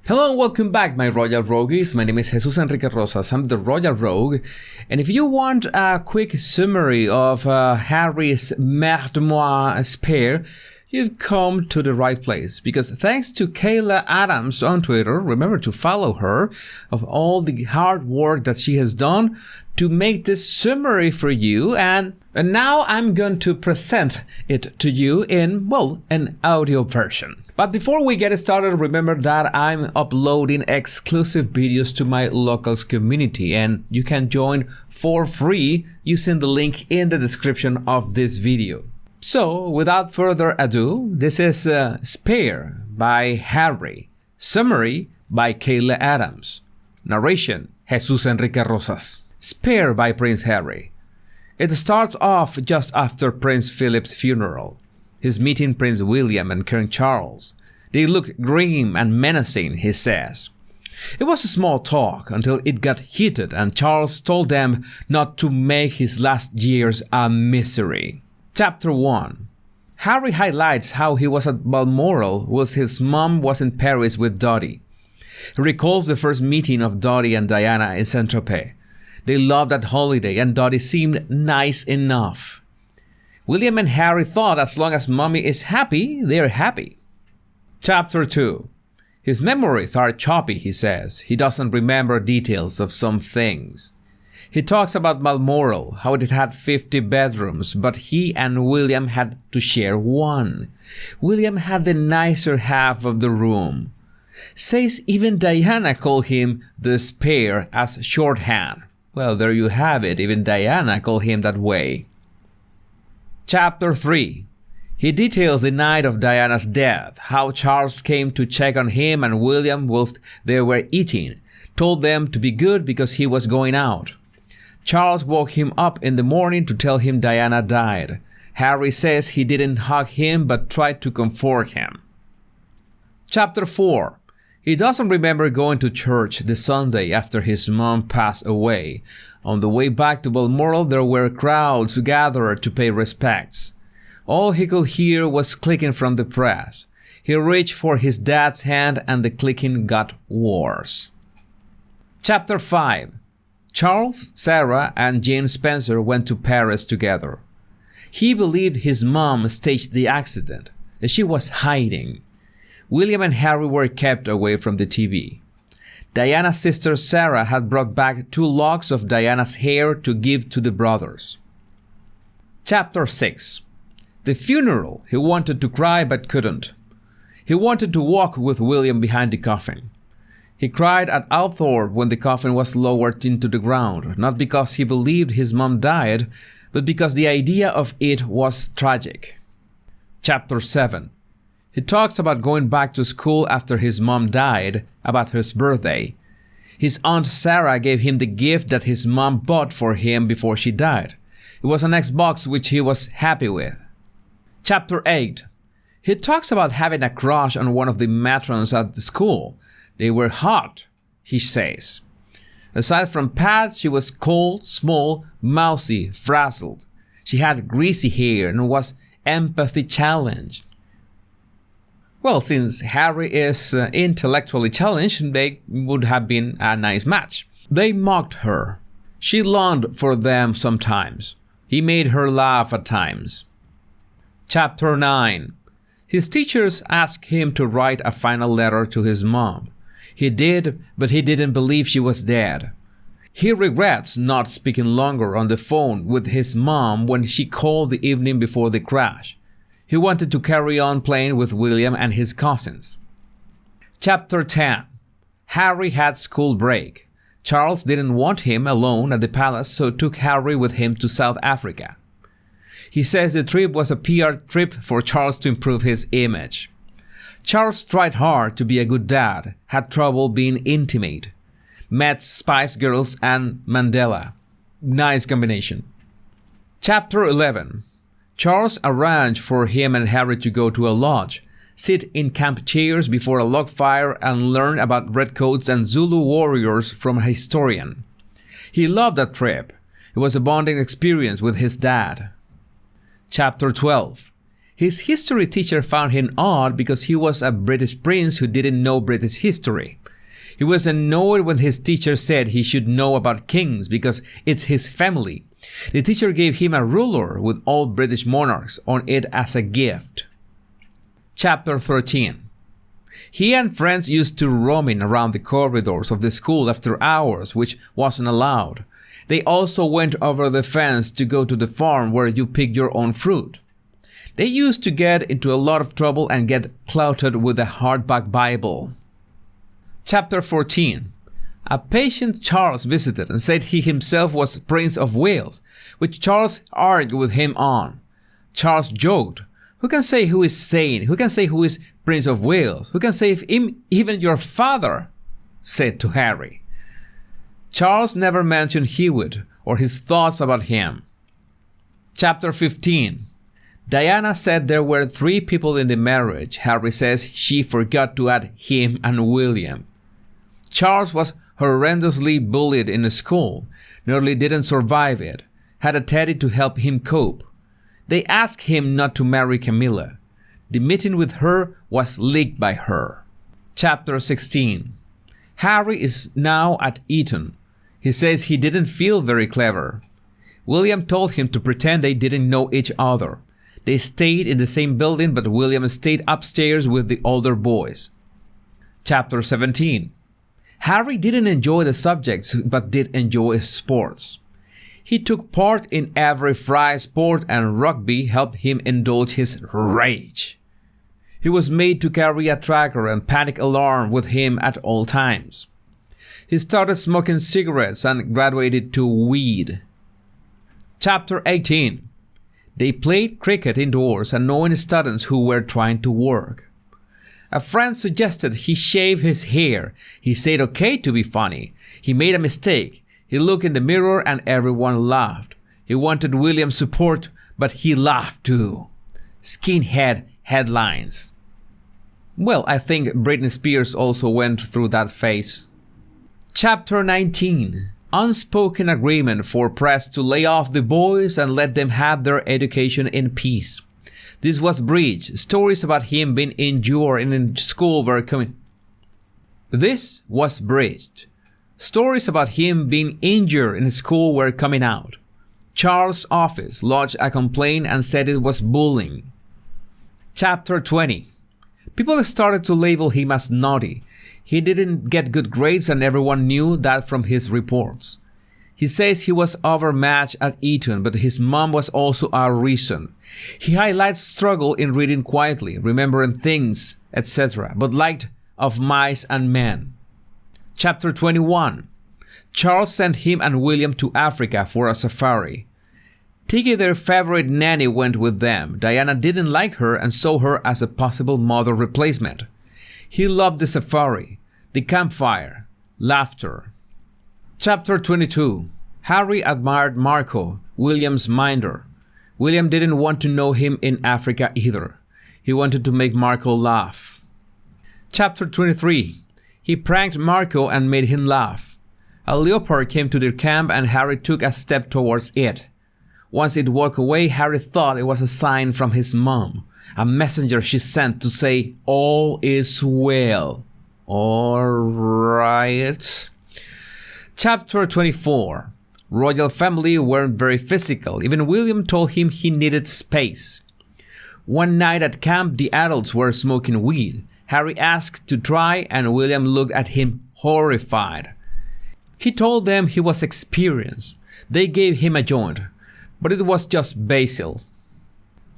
Hello and welcome back, my Royal Rogues. My name is Jesus Enrique Rosas. I'm the Royal Rogue. And if you want a quick summary of Harry's memoir Spare, you've come to the right place. Because thanks to Kayla Adams on Twitter, remember to follow her, of all the hard work that she has done to make this summary for you. And now I'm going to present it to you in, well, an audio version. But before we get started, remember that I'm uploading exclusive videos to my locals community, and you can join for free using the link in the description of this video. So, without further ado, this is Spare by Harry. Summary by Kayla Adams. Narration, Jesus Enrique Rosas. Spare by Prince Harry. It starts off just after Prince Philip's funeral. He's meeting Prince William and King Charles. They looked grim and menacing, he says. It was a small talk until it got heated and Charles told them not to make his last years a misery. Chapter 1. Harry highlights how he was at Balmoral whilst his mom was in Paris with Dottie. He recalls the first meeting of Dottie and Diana in Saint-Tropez. They loved that holiday and Dottie seemed nice enough. William and Harry thought as long as mommy is happy, they're happy. Chapter 2. His memories are choppy, he says. He doesn't remember details of some things. He talks about Balmoral, how it had 50 bedrooms, but he and William had to share one. William had the nicer half of the room. Says even Diana called him the Spare as shorthand. Well, there you have it, even Diana called him that way. Chapter 3. He details the night of Diana's death, how Charles came to check on him and William whilst they were eating, told them to be good because he was going out. Charles woke him up in the morning to tell him Diana died. Harry says he didn't hug him but tried to comfort him. Chapter 4. He doesn't remember going to church the Sunday after his mom passed away. On the way back to Balmoral, there were crowds gathered to pay respects. All he could hear was clicking from the press. He reached for his dad's hand and the clicking got worse. Chapter 5. Charles, Sarah, and Jane Spencer went to Paris together. He believed his mom staged the accident, and she was hiding. William and Harry were kept away from the TV. Diana's sister Sarah had brought back 2 locks of Diana's hair to give to the brothers. Chapter 6. The funeral. He wanted to cry but couldn't. He wanted to walk with William behind the coffin. He cried at Althorpe when the coffin was lowered into the ground, not because he believed his mom died, but because the idea of it was tragic. Chapter 7. He talks about going back to school after his mom died, about his birthday. His aunt Sarah gave him the gift that his mom bought for him before she died. It was an Xbox which he was happy with. Chapter 8. He talks about having a crush on one of the matrons at the school. They were hot, he says. Aside from Pat, she was cold, small, mousy, frazzled. She had greasy hair and was empathy challenged. Well, since Harry is intellectually challenged, they would have been a nice match. They mocked her. She longed for them sometimes. He made her laugh at times. Chapter 9. His teachers asked him to write a final letter to his mom. He did, but he didn't believe she was dead. He regrets not speaking longer on the phone with his mom when she called the evening before the crash. He wanted to carry on playing with William and his cousins. Chapter 10. Harry had school break. Charles didn't want him alone at the palace, so took Harry with him to South Africa. He says the trip was a PR trip for Charles to improve his image. Charles tried hard to be a good dad, had trouble being intimate. Met Spice Girls and Mandela. Nice combination. Chapter 11. Charles arranged for him and Harry to go to a lodge, sit in camp chairs before a log fire and learn about redcoats and Zulu warriors from a historian. He loved that trip. It was a bonding experience with his dad. Chapter 12. His history teacher found him odd because he was a British prince who didn't know British history. He was annoyed when his teacher said he should know about kings because it's his family. The teacher gave him a ruler with all British monarchs on it as a gift. Chapter 13. He and friends used to roaming around the corridors of the school after hours, which wasn't allowed. They also went over the fence to go to the farm where you pick your own fruit. They used to get into a lot of trouble and get clouted with a hardback Bible. Chapter 14. A patient Charles visited and said he himself was Prince of Wales, which Charles argued with him on. Charles joked, "Who can say who is sane? Who can say who is Prince of Wales? Who can say if even your father?" said to Harry. Charles never mentioned Hewitt or his thoughts about him. Chapter 15. Diana said there were 3 people in the marriage. Harry says she forgot to add him and William. Charles was horrendously bullied in school, nearly didn't survive it, had a teddy to help him cope. They asked him not to marry Camilla. The meeting with her was leaked by her. Chapter 16. Harry is now at Eaton. He says he didn't feel very clever. William told him to pretend they didn't know each other. They stayed in the same building, but William stayed upstairs with the older boys. Chapter 17. Harry didn't enjoy the subjects, but did enjoy sports. He took part in every fry sport, and rugby helped him indulge his rage. He was made to carry a tracker and panic alarm with him at all times. He started smoking cigarettes and graduated to weed. Chapter 18. They played cricket indoors, annoying students who were trying to work. A friend suggested he shave his hair. He said okay to be funny. He made a mistake. He looked in the mirror and everyone laughed. He wanted William's support, but he laughed too. Skinhead headlines. Well, I think Britney Spears also went through that phase. Chapter 19. Unspoken agreement for press to lay off the boys and let them have their education in peace. This was breached. Stories about him being injured in school were coming. This was breached. Stories about him being injured in school were coming out. Charles' office lodged a complaint and said it was bullying. Chapter 20. People started to label him as naughty. He didn't get good grades and everyone knew that from his reports. He says he was overmatched at Eaton, but his mom was also a reason. He highlights struggle in reading quietly, remembering things, etc., but liked Of Mice and Men. Chapter 21. Charles sent him and William to Africa for a safari. Tiggy, their favorite nanny, went with them. Diana didn't like her and saw her as a possible mother replacement. He loved the safari, the campfire, laughter. Chapter 22. Harry admired Marco, William's minder. William didn't want to know him in Africa either. He wanted to make Marco laugh. Chapter 23. He pranked Marco and made him laugh. A leopard came to their camp and Harry took a step towards it. Once it walked away, Harry thought it was a sign from his mom, a messenger she sent to say, "All is well." All right. Chapter 24. Royal family weren't very physical. Even William told him he needed space. One night at camp, the adults were smoking weed. Harry asked to try and William looked at him horrified. He told them he was experienced. They gave him a joint, but it was just basil.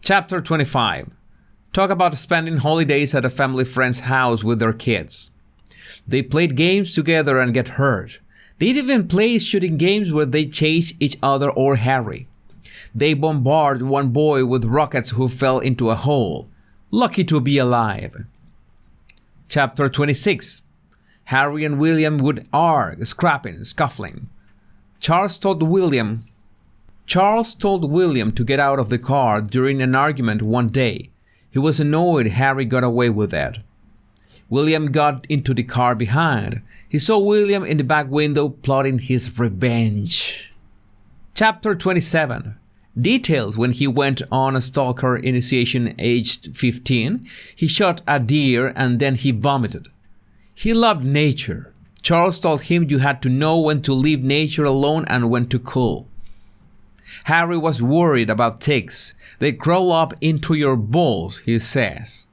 Chapter 25. Talk about spending holidays at a family friend's house with their kids. They played games together and get hurt. They even played shooting games where they chased each other or Harry. They bombarded one boy with rockets who fell into a hole. Lucky to be alive. Chapter 26. Harry and William would argue, scrapping, scuffling. Charles told William to get out of the car during an argument one day. He was annoyed Harry got away with that. William got into the car behind. He saw William in the back window plotting his revenge. Chapter 27. Details when he went on a stalker initiation aged 15. He shot a deer and then he vomited. He loved nature. Charles told him you had to know when to leave nature alone and when to cool. Harry was worried about ticks. They crawl up into your balls, he says.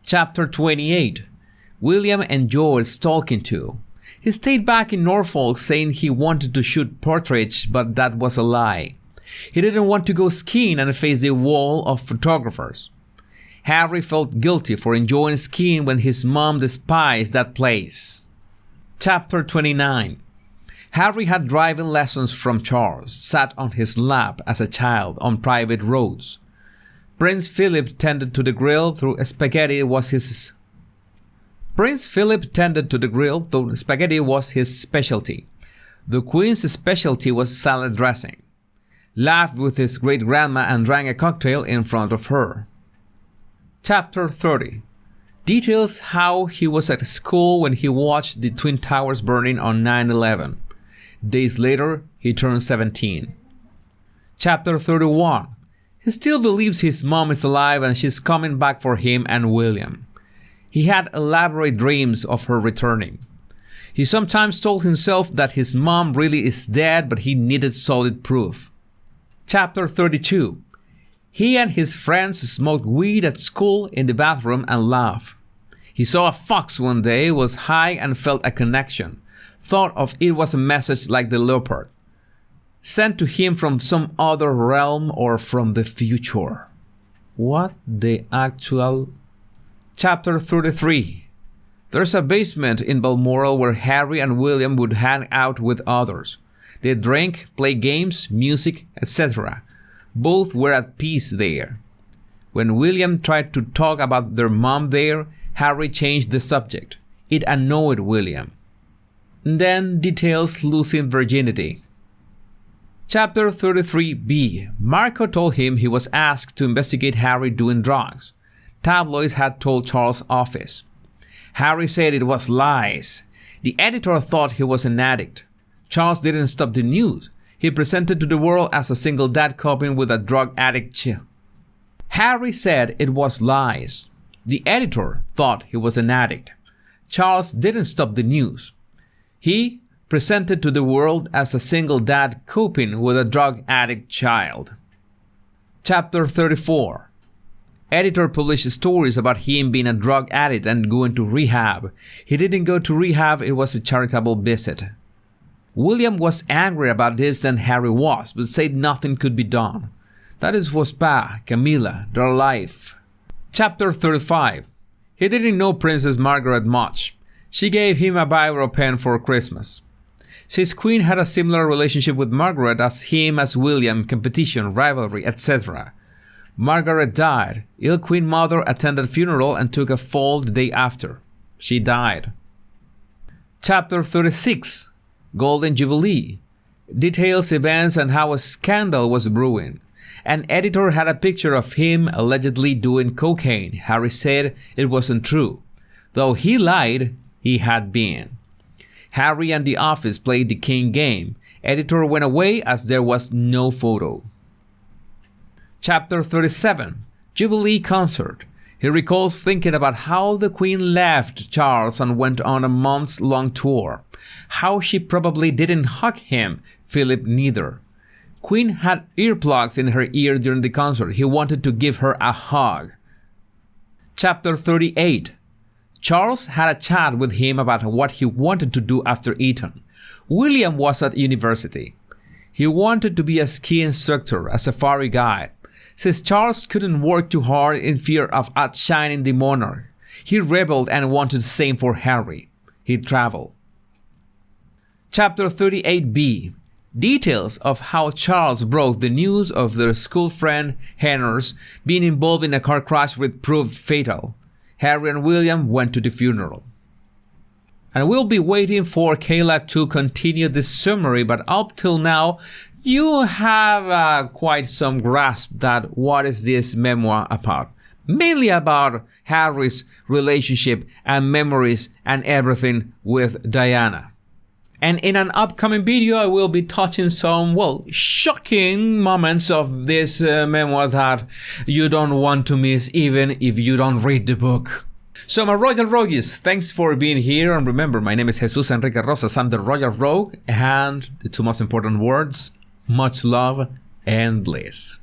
Chapter 28. William enjoyed stalking too. He stayed back in Norfolk saying he wanted to shoot portraits, but that was a lie. He didn't want to go skiing and face the wall of photographers. Harry felt guilty for enjoying skiing when his mom despised that place. Chapter 29. Harry had driving lessons from Charles, sat on his lap as a child on private roads. Prince Philip tended to the grill though spaghetti was his specialty. The Queen's specialty was salad dressing. Laughed with his great-grandma and drank a cocktail in front of her. Chapter 30. Details how he was at school when he watched the Twin Towers burning on 9/11. Days later, he turned 17. Chapter 31. He still believes his mom is alive and she's coming back for him and William. He had elaborate dreams of her returning. He sometimes told himself that his mom really is dead, but he needed solid proof. Chapter 32. He and his friends smoked weed at school in the bathroom and laughed. He saw a fox one day, was high and felt a connection. Thought of it was a message like the leopard, sent to him from some other realm or from the future. What the actual... Chapter 33. There's a basement in Balmoral where Harry and William would hang out with others. They drank, play games, music, etc. Both were at peace there. When William tried to talk about their mom there, Harry changed the subject. It annoyed William. Then details losing virginity. Chapter 33b. Marco told him he was asked to investigate Harry doing drugs. Tabloids had told Charles' office. Harry said it was lies. The editor thought he was an addict. Charles didn't stop the news. He presented to the world as a single dad coping with a drug addict chill. Harry said it was lies. The editor thought he was an addict. Charles didn't stop the news. He presented to the world as a single dad coping with a drug addict child. Chapter 34. Editor published stories about him being a drug addict and going to rehab. He didn't go to rehab, it was a charitable visit. William was angrier about this than Harry was, but said nothing could be done. That was Pa, Camilla, their life. Chapter 35. He didn't know Princess Margaret much. She gave him a biro pen for Christmas. His queen had a similar relationship with Margaret as him as William, competition, rivalry, etc. Margaret died. Ill Queen Mother attended funeral and took a fall the day after. She died. Chapter 36. Golden Jubilee. Details events and how a scandal was brewing. An editor had a picture of him allegedly doing cocaine. Harry said it wasn't true. Though he lied, he had been. Harry and the office played the king game. Editor went away as there was no photo. Chapter 37. Jubilee Concert. He recalls thinking about how the Queen left Charles and went on a months-long tour. How she probably didn't hug him, Philip neither. Queen had earplugs in her ear during the concert. He wanted to give her a hug. Chapter 38. Charles had a chat with him about what he wanted to do after Eaton. William was at university. He wanted to be a ski instructor, a safari guide. Since Charles couldn't work too hard in fear of outshining the monarch, he rebelled and wanted the same for Harry. He traveled. Chapter 38b. Details of how Charles broke the news of their school friend Henner's being involved in a car crash which proved fatal. Harry and William went to the funeral. And we'll be waiting for Kayla to continue this summary, but up till now, you have quite some grasp that what is this memoir about. Mainly about Harry's relationship and memories and everything with Diana. And in an upcoming video, I will be touching some, well, shocking moments of this memoir that you don't want to miss even if you don't read the book. So my Royal Rogues, thanks for being here. And remember, my name is Jesus Enrique Rosas. I'm the Royal Rogue. And the two most important words, much love and bliss.